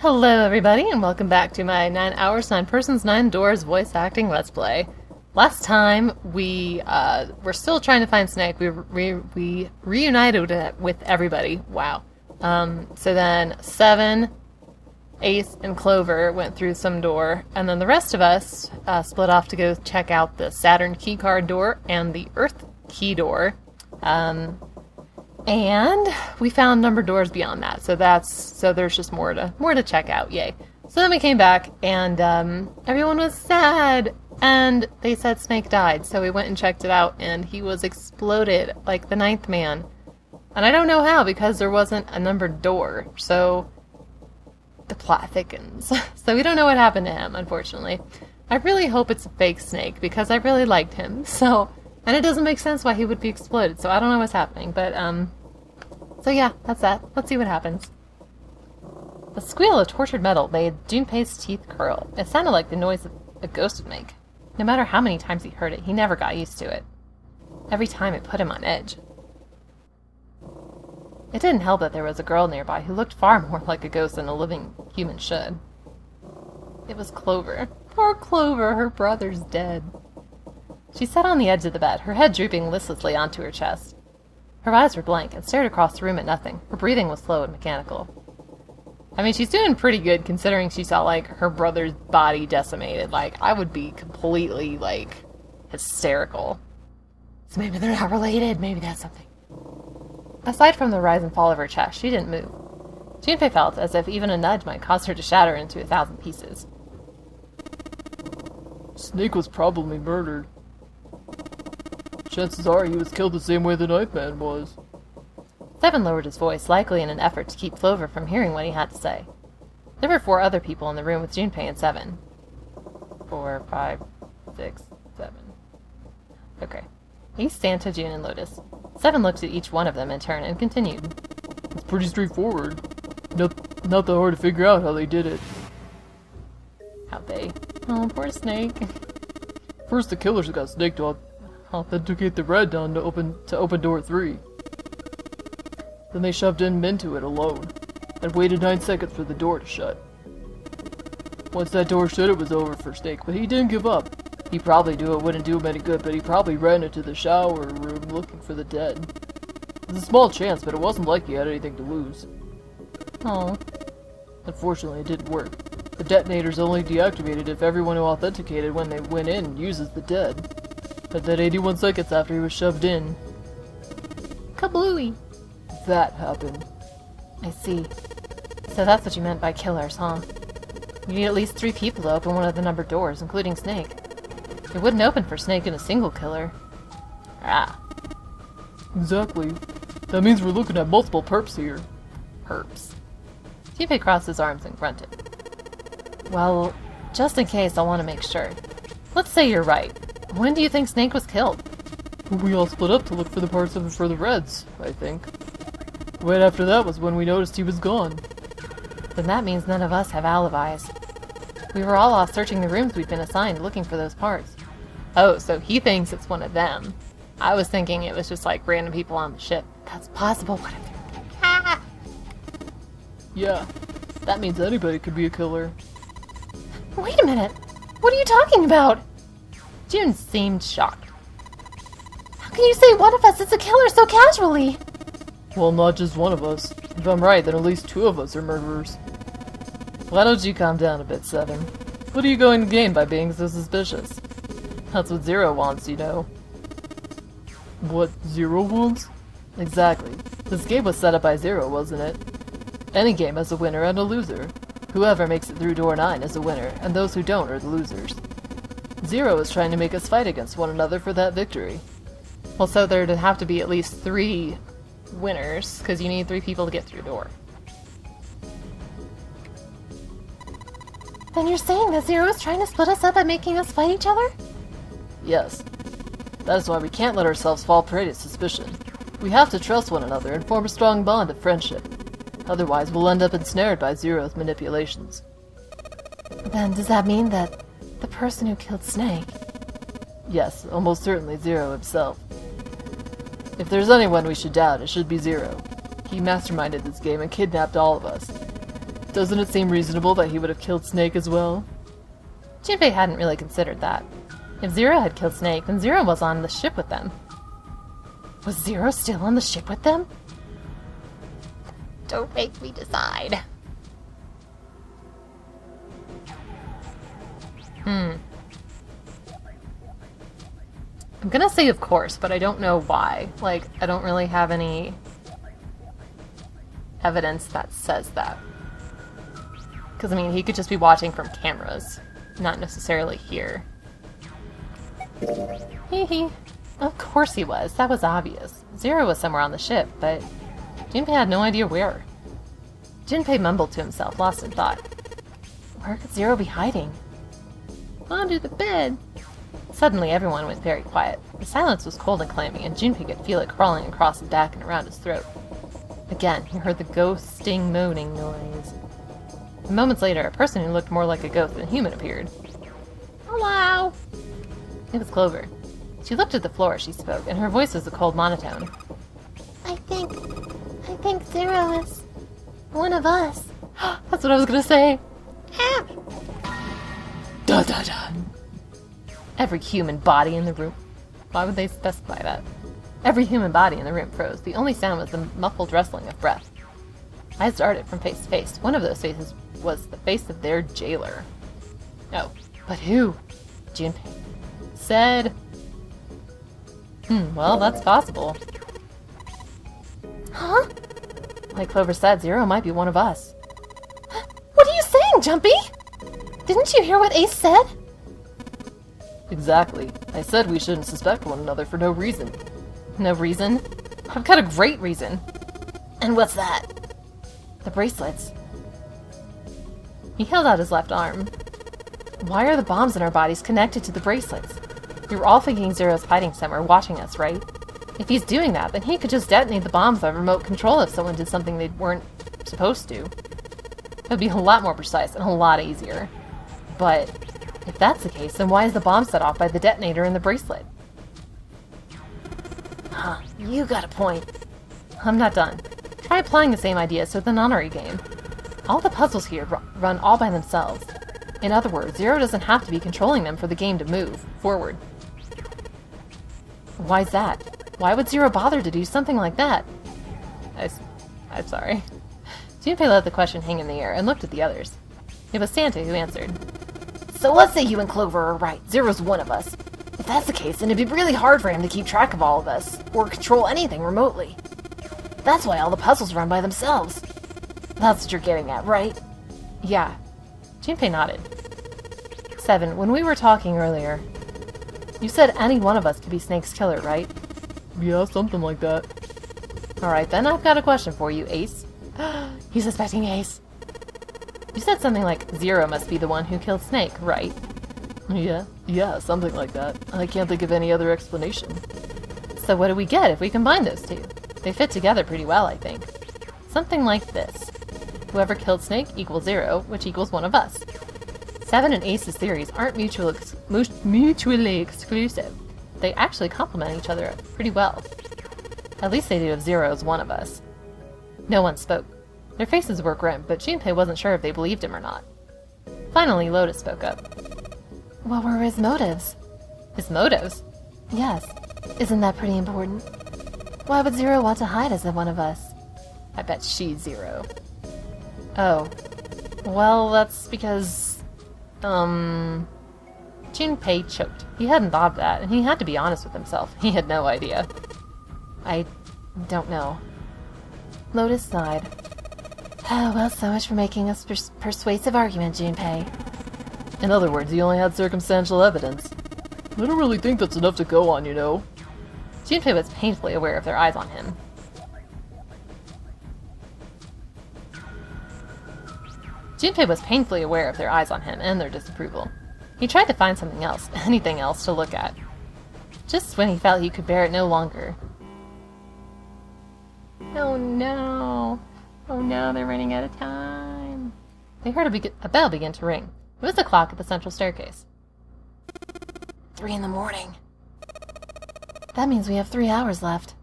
Hello everybody and welcome back to my 9 hours, 9 persons, 9 doors voice acting let's play. Last time we were still trying to find Snake. We reunited it with everybody. Wow. So then 7, Ace, and Clover went through some door, and then the rest of us split off to go check out the Saturn keycard door and the Earth key door. And we found numbered doors beyond that, so there's just more to check out. Yay! So then we came back, and everyone was sad, and they said Snake died. So we went and checked it out, and he was exploded like the ninth man. And I don't know how, because there wasn't a numbered door. So the plot thickens. So we don't know what happened to him, unfortunately. I really hope it's a fake Snake because I really liked him. So, and it doesn't make sense why he would be exploded. So I don't know what's happening, but so yeah, that's that. Let's see what happens. The squeal of tortured metal made Junpei's teeth curl. It sounded like the noise a ghost would make. No matter how many times he heard it, he never got used to it. Every time it put him on edge. It didn't help that there was a girl nearby who looked far more like a ghost than a living human should. It was Clover. Poor Clover, her brother's dead. She sat on the edge of the bed, her head drooping listlessly onto her chest. Her eyes were blank and stared across the room at nothing. Her breathing was slow and mechanical. I mean, she's doing pretty good considering she saw, like, her brother's body decimated. Like, I would be completely, like, hysterical. So maybe they're not related. Maybe that's something. Aside from the rise and fall of her chest, she didn't move. Junpei felt as if even a nudge might cause her to shatter into 1,000 pieces. Snake was probably murdered. Chances are he was killed the same way the Ninth Man was. Seven lowered his voice, likely in an effort to keep Clover from hearing what he had to say. There were 4 other people in the room with Junpei and Seven. 4, 5, 6, 7. Okay. Ace, Santa, June, and Lotus. Seven looked at each one of them in turn and continued. It's pretty straightforward. Not that hard to figure out how they did it. How'd they? Oh, poor Snake. First, the killers got Snake to authenticate the red down to open door 3. Then they shoved him into it alone, and waited 9 seconds for the door to shut. Once that door shut, it was over for Snake, but he didn't give up. He probably knew it wouldn't do him any good, but he probably ran into the shower room looking for the dead. It was a small chance, but it wasn't like he had anything to lose. Oh. Unfortunately, it didn't work. The detonator's only deactivated if everyone who authenticated when they went in uses the dead. But then 81 seconds after he was shoved in, Kablooey! that happened. I see. So that's what you meant by killers, huh? You need at least 3 people to open one of the numbered doors, including Snake. It wouldn't open for Snake and a single killer. Ah. Exactly. That means we're looking at multiple perps here. Perps. Junpei crossed his arms and grunted. Well, just in case, I want to make sure. Let's say you're right. When do you think Snake was killed? We all split up to look for the parts of it for the Reds, I think. Right after that was when we noticed he was gone. Then that means none of us have alibis. We were all off searching the rooms we'd been assigned, looking for those parts. Oh, so he thinks it's one of them. I was thinking it was just like random people on the ship. That's possible. What if they're... Ah! Yeah, that means anybody could be a killer. Wait a minute! What are you talking about? June seemed shocked. How can you say one of us is a killer so casually? Well, not just one of us. If I'm right, then at least 2 of us are murderers. Why don't you calm down a bit, Seven? What are you going to gain by being so suspicious? That's what Zero wants, you know. What Zero wants? Exactly. This game was set up by Zero, wasn't it? Any game has a winner and a loser. Whoever makes it through door 9 is a winner, and those who don't are the losers. Zero is trying to make us fight against one another for that victory. Well, so there'd have to be at least 3 winners, because you need 3 people to get through a door. Then you're saying that Zero is trying to split us up by making us fight each other? Yes. That is why we can't let ourselves fall prey to suspicion. We have to trust one another and form a strong bond of friendship. Otherwise, we'll end up ensnared by Zero's manipulations. Then does that mean that the person who killed Snake... Yes, almost certainly Zero himself. If there's anyone we should doubt, it should be Zero. He masterminded this game and kidnapped all of us. Doesn't it seem reasonable that he would have killed Snake as well? Junpei hadn't really considered that. If Zero had killed Snake, then Zero was on the ship with them. Was Zero still on the ship with them? Don't make me decide. I'm gonna say of course, but I don't know why. Like, I don't really have any evidence that says that. Because, I mean, he could just be watching from cameras, not necessarily here. Hee hee. Of course he was. That was obvious. Zero was somewhere on the ship, but Junpei had no idea where. Junpei mumbled to himself, lost in thought. Where could Zero be hiding? Under the bed. Suddenly, everyone went very quiet. The silence was cold and clammy, and Junpei could feel it crawling across his back and around his throat. Again, he heard the ghosting moaning noise. Moments later, a person who looked more like a ghost than a human appeared. Hello! It was Clover. She looked at the floor as she spoke, and her voice was a cold monotone. I think Zero is one of us. That's what I was gonna say. Da da da. Every human body in the room. Why would they specify that? Every human body in the room froze. The only sound was the muffled rustling of breath. Eyes darted from face to face. One of those faces was the face of their jailer. No, but who? Junpei. Said... well, that's possible. Huh? Like Clover said, Zero might be one of us. What are you saying, Junpei? Didn't you hear what Ace said? Exactly. I said we shouldn't suspect one another for no reason. No reason? I've got a great reason. And what's that? The bracelets. He held out his left arm. Why are the bombs in our bodies connected to the bracelets? We were all thinking Zero's hiding somewhere, watching us, right? If he's doing that, then he could just detonate the bombs by remote control if someone did something they weren't supposed to. It would be a lot more precise and a lot easier. But if that's the case, then why is the bomb set off by the detonator in the bracelet? Huh, you got a point. I'm not done. Try applying the same ideas to the nonary game. All the puzzles here run all by themselves. In other words, Zero doesn't have to be controlling them for the game to move forward. Why's that? Why would Zero bother to do something like that? I'm sorry. Junpei let the question hang in the air and looked at the others. It was Santa who answered. So let's say you and Clover are right. Zero's one of us. If that's the case, then it'd be really hard for him to keep track of all of us, or control anything remotely. That's why all the puzzles run by themselves. That's what you're getting at, right? Yeah. Junpei nodded. 7. When we were talking earlier, you said any one of us could be Snake's killer, right? Yeah, something like that. Alright, then I've got a question for you, Ace. He's suspecting Ace. You said something like Zero must be the one who killed Snake, right? Yeah, something like that. I can't think of any other explanation. So what do we get if we combine those two? They fit together pretty well, I think. Something like this. Whoever killed Snake equals Zero, which equals one of us. 7 and Ace's theories aren't mutually exclusive. They actually complement each other pretty well. At least they do if Zero is one of us. No one spoke. Their faces were grim, but Junpei wasn't sure if they believed him or not. Finally, Lotus spoke up. What were his motives? His motives? Yes. Isn't that pretty important? Why would Zero want to hide as one of us? I bet she's Zero. Oh. Well, that's because... Junpei choked. He hadn't thought of that, and he had to be honest with himself. He had no idea. I don't know. Lotus sighed. Oh, well, so much for making a persuasive argument, Junpei. In other words, he only had circumstantial evidence. I don't really think that's enough to go on, you know. Junpei was painfully aware of their eyes on him. Junpei was painfully aware of their eyes on him and their disapproval. He tried to find something else, anything else to look at. Just when he felt he could bear it no longer. Oh no. Oh no, they're running out of time. They heard a bell begin to ring. It was the clock at the central staircase. 3 in the morning. That means we have 3 hours left.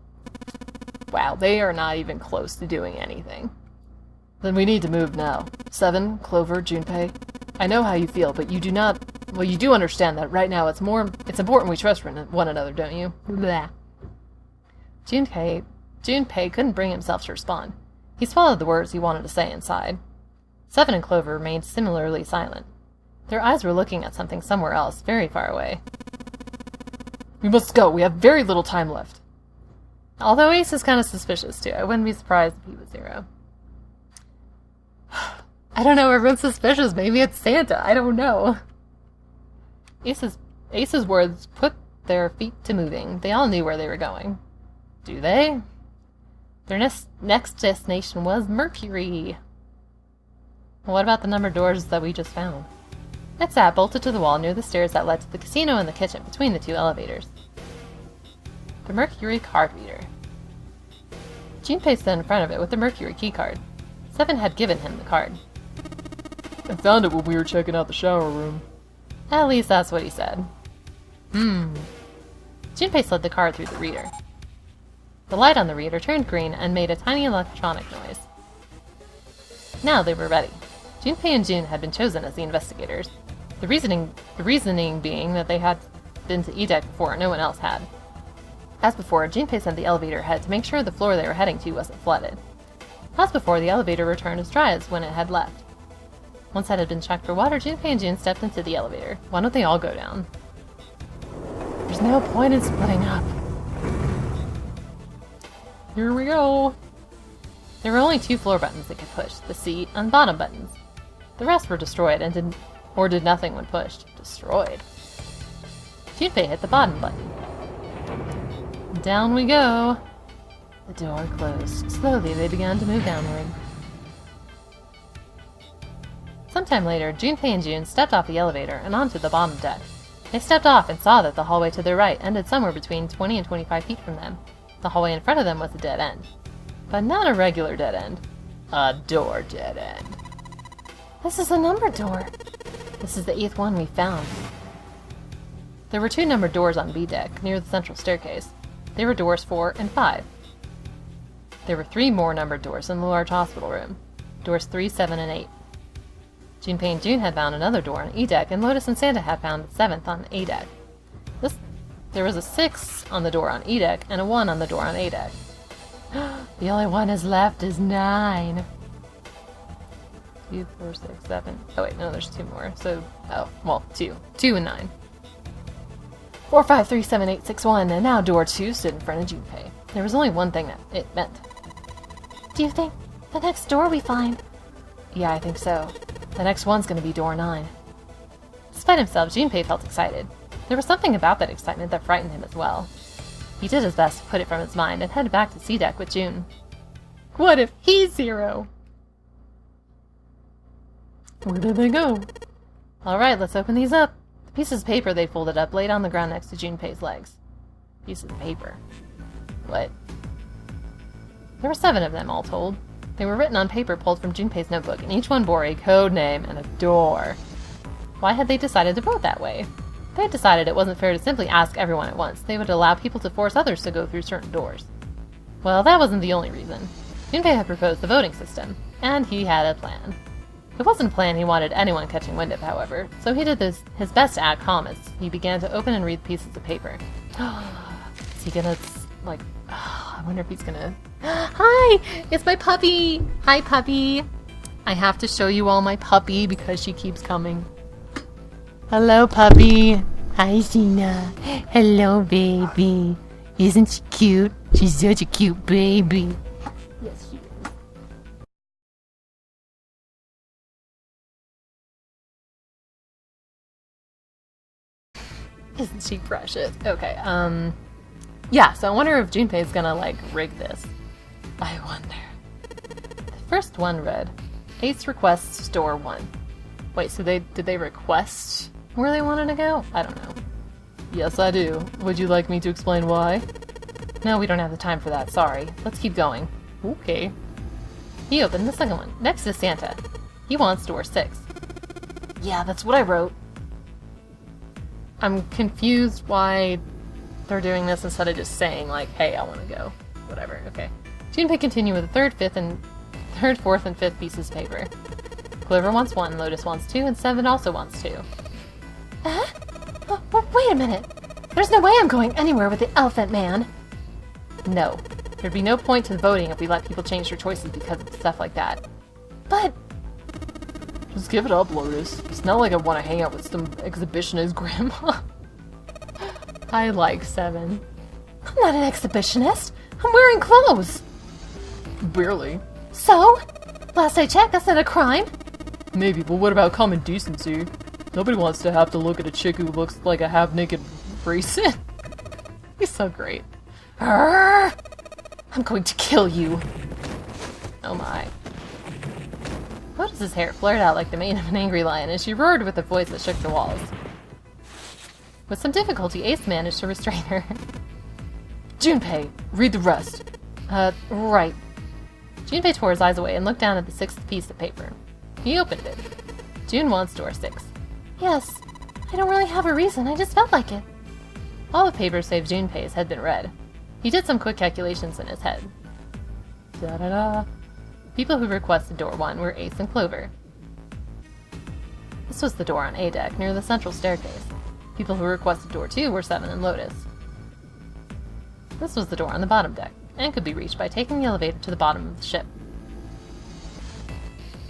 Wow, they are not even close to doing anything. Then we need to move now. 7, Clover, Junpei. I know how you feel, but you do not... Well, you do understand that right now it's important we trust one another, don't you? Blah. Junpei couldn't bring himself to respond. He swallowed the words he wanted to say inside. 7 and Clover remained similarly silent. Their eyes were looking at something somewhere else, very far away. We must go. We have very little time left. Although Ace is kind of suspicious, too. I wouldn't be surprised if he was Zero. I don't know, everyone's suspicious. Maybe it's Santa. I don't know. Ace's words put their feet to moving. They all knew where they were going. Do they? Their next destination was Mercury. What about the numbered doors that we just found? It sat bolted to the wall near the stairs that led to the casino and the kitchen, between the two elevators. The Mercury card reader. Junpei stood in front of it with the Mercury keycard. 7 had given him the card. I found it when we were checking out the shower room. At least that's what he said. Junpei slid the card through the reader. The light on the reader turned green and made a tiny electronic noise. Now they were ready. Junpei and Jun had been chosen as the investigators. The reasoning being that they had been to E-Deck before, no one else had. As before, Junpei sent the elevator ahead to make sure the floor they were heading to wasn't flooded. As before, the elevator returned as dry as when it had left. Once it had been checked for water, Junpei and Jun stepped into the elevator. Why don't they all go down? There's no point in splitting up. Here we go. There were only 2 floor buttons they could push, the seat and bottom buttons. The rest were destroyed and did nothing when pushed. Destroyed. Junpei hit the bottom button. Down we go. The door closed. Slowly they began to move downward. Sometime later, Junpei and Jun stepped off the elevator and onto the bottom deck. They stepped off and saw that the hallway to their right ended somewhere between 20 and 25 feet from them. The hallway in front of them was a dead end. But not a regular dead end. A door dead end. This is a numbered door. This is the 8th one we found. There were 2 numbered doors on B deck, near the central staircase. They were doors 4 and 5. There were 3 more numbered doors in the large hospital room. Doors 3, 7, and 8. Junpei and Jun had found another door on E deck, and Lotus and Santa had found the 7th on A deck. There was a 6 on the door on E deck, and a 1 on the door on A deck. The only one is left is 9. 2, 4, 6, 7. Oh wait, no, there's 2 more. So, 2. 2 and 9. 4, 5, 3, 7, 8, 6, 1, and now door 2 stood in front of Junpei. There was only one thing that it meant. Do you think the next door we find? Yeah, I think so. The next one's gonna be door 9. Despite himself, Junpei felt excited. There was something about that excitement that frightened him as well. He did his best to put it from his mind and headed back to C deck with Jun. What if he's Zero? Where did they go? Alright, let's open these up. The pieces of paper they folded up laid on the ground next to Junpei's legs. Pieces of paper. What? There were 7 of them, all told. They were written on paper pulled from Junpei's notebook, and each one bore a code name and a door. Why had they decided to vote that way? They had decided it wasn't fair to simply ask everyone at once. They would allow people to force others to go through certain doors. Well, that wasn't the only reason. Junpei had proposed the voting system, and he had a plan. It wasn't a plan he wanted anyone catching wind of, however, so he did his best to act calm as he began to open and read pieces of paper. Is he gonna, I wonder if he's gonna... Hi! It's my puppy! Hi, puppy! I have to show you all my puppy because she keeps coming. Hello, puppy! Hi, Sina! Hello, baby! Isn't she cute? She's such a cute baby! Yes, she is. Isn't she precious? Okay, yeah, so I wonder if Junpei's gonna, rig this. I wonder. The first one read, Ace requests door 1. Wait, so did they request where they wanted to go? I don't know. Yes, I do. Would you like me to explain why? No, we don't have the time for that, sorry. Let's keep going. Okay. He opened the second one, next to Santa. He wants door 6. Yeah, that's what I wrote. I'm confused why they're doing this instead of just saying, hey, I want to go. Whatever, okay. Junpei continued with the third, 4th, and 5th pieces of paper. Clover wants 1, Lotus wants 2, and 7 also wants 2. Wait a minute. There's no way I'm going anywhere with the Elephant Man. No. There'd be no point to voting if we let people change their choices because of stuff like that. But... Just give it up, Lotus. It's not like I want to hang out with some exhibitionist grandma. I like 7. I'm not an exhibitionist. I'm wearing clothes. Barely. So? Last I checked, that's not a crime. Maybe, but what about common decency? Nobody wants to have to look at a chick who looks like a half-naked raisin. He's so great. Arrgh! I'm going to kill you. Oh my. Lotus's hair flared out like the mane of an angry lion as she roared with a voice that shook the walls. With some difficulty, Ace managed to restrain her. Junpei, read the rest. Right. Junpei tore his eyes away and looked down at the 6th piece of paper. He opened it. June wants door 6. Yes. I don't really have a reason, I just felt like it. All the papers save Junpei's had been read. He did some quick calculations in his head. Da-da-da. People who requested door 1 were Ace and Clover. This was the door on A deck, near the central staircase. People who requested door 2 were 7 and Lotus. This was the door on the bottom deck, and could be reached by taking the elevator to the bottom of the ship.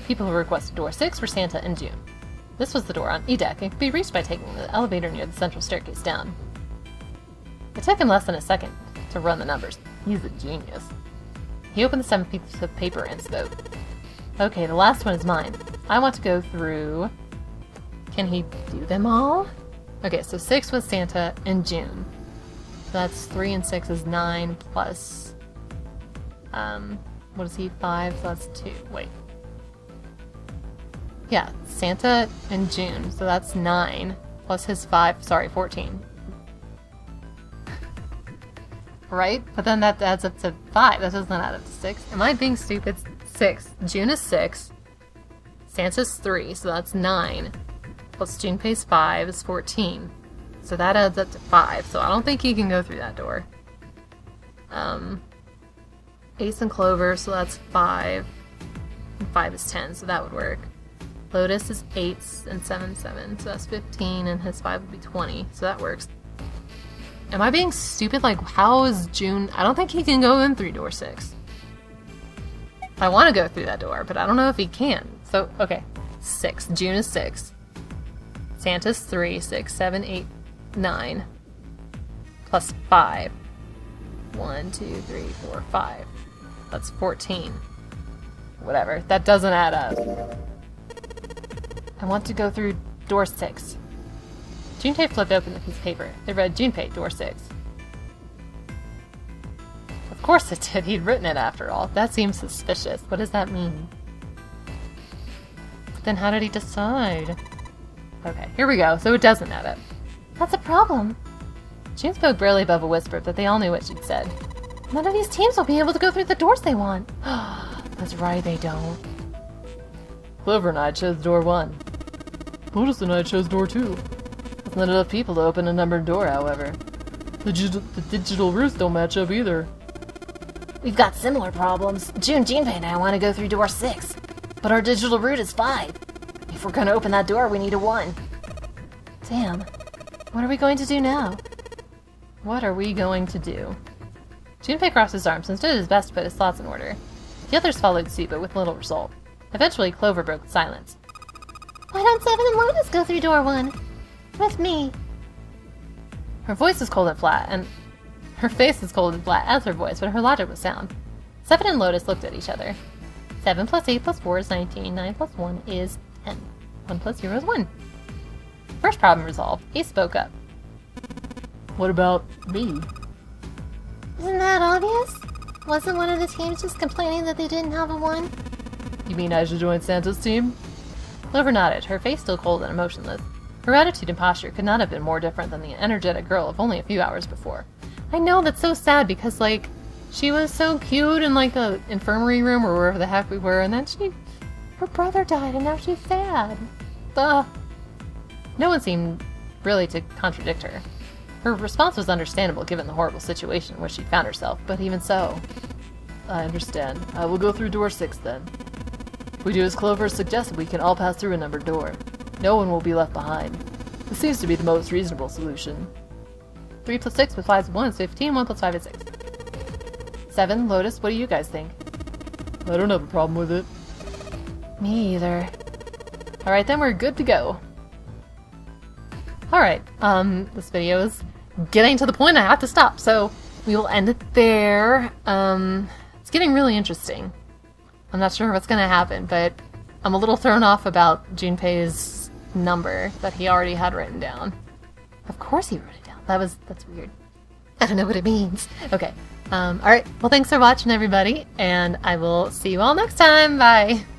People who requested door 6 were Santa and June. This was the door on E deck, and could be reached by taking the elevator near the central staircase down. It took him less than a second to run the numbers. He's a genius. He opened the 7th piece of paper and spoke. Okay, the last one is mine. I want to go through... Can he do them all? Okay, so 6 was Santa and June. So that's 3 and 6 is 9 plus... what is he? 5, so that's 2. Wait. Yeah, Santa and June, so that's 9 plus his 5, sorry, 14. Right? But then that adds up to 5. That doesn't add up to 6. Am I being stupid? 6. June is 6. Santa's 3, so that's 9. Plus Junpei's 5 is 14. So that adds up to 5. So I don't think he can go through that door. Ace and Clover, so that's 5. And 5 is 10, so that would work. Lotus is 8 and 7, 7. So that's 15, and his 5 would be 20. So that works. Am I being stupid? Like, how is June... I don't think he can go in through door 6. I want to go through that door, but I don't know if he can. So, okay. 6. June is 6. Santa's 3, 6, 7, 8, 9. Plus 5. 1, 2, 3, 4, 5. That's 14. Whatever. That doesn't add up. I want to go through door 6. Junpei flipped open the piece of paper. It read, Junpei, door 6. Of course it did. He'd written it after all. That seems suspicious. What does that mean? But then how did he decide? Okay, here we go. So it doesn't add up. That's a problem. June spoke barely above a whisper, but they all knew what she'd said. None of these teams will be able to go through the doors they want. That's right, they don't. Clover and I chose door 1. Lotus and I chose door 2. There's not enough people to open a numbered door, however. The digital routes don't match up either. We've got similar problems. Junpei and I want to go through door 6, but our digital route is 5. If we're going to open that door, we need a 1. Damn. What are we going to do now? What are we going to do? Junpei crossed his arms and stood his best to put his thoughts in order. The others followed suit, but with little result. Eventually, Clover broke the silence. Why don't 7 and Lotus go through door 1? With me. Her voice was cold and flat, and her face was cold and flat as her voice, but her logic was sound. 7 and Lotus looked at each other. 7 plus 8 plus 4 is 19. 9 plus 1 is 10. 1 plus 0 is 1. First problem resolved. Ace spoke up. What about me? Isn't that obvious? Wasn't one of the teams just complaining that they didn't have a 1? You mean I should join Santa's team? Clover nodded, her face still cold and emotionless. Her attitude and posture could not have been more different than the energetic girl of only a few hours before. I know, that's so sad because, like, she was so cute in, like, a infirmary room or wherever the heck we were, and then her brother died and now she's sad. Ugh. No one seemed really to contradict her. Her response was understandable given the horrible situation in which she found herself, but even so... I understand. I will go through door 6 then. we do as Clover suggested, we can all pass through a numbered door. No one will be left behind. This seems to be the most reasonable solution. 3 plus 6 plus 5 is 1 is 15. 1 plus 5 is 6. 7, Lotus, what do you guys think? I don't have a problem with it. Me either. Alright, then we're good to go. Alright, this video is getting to the point I have to stop, so we will end it there. It's getting really interesting. I'm not sure what's gonna happen, but I'm a little thrown off about Junpei's number that he already had written down. Of course he wrote it down. That's weird. I don't know what it means. Okay. Alright, well thanks for watching everybody, and I will see you all next time. Bye!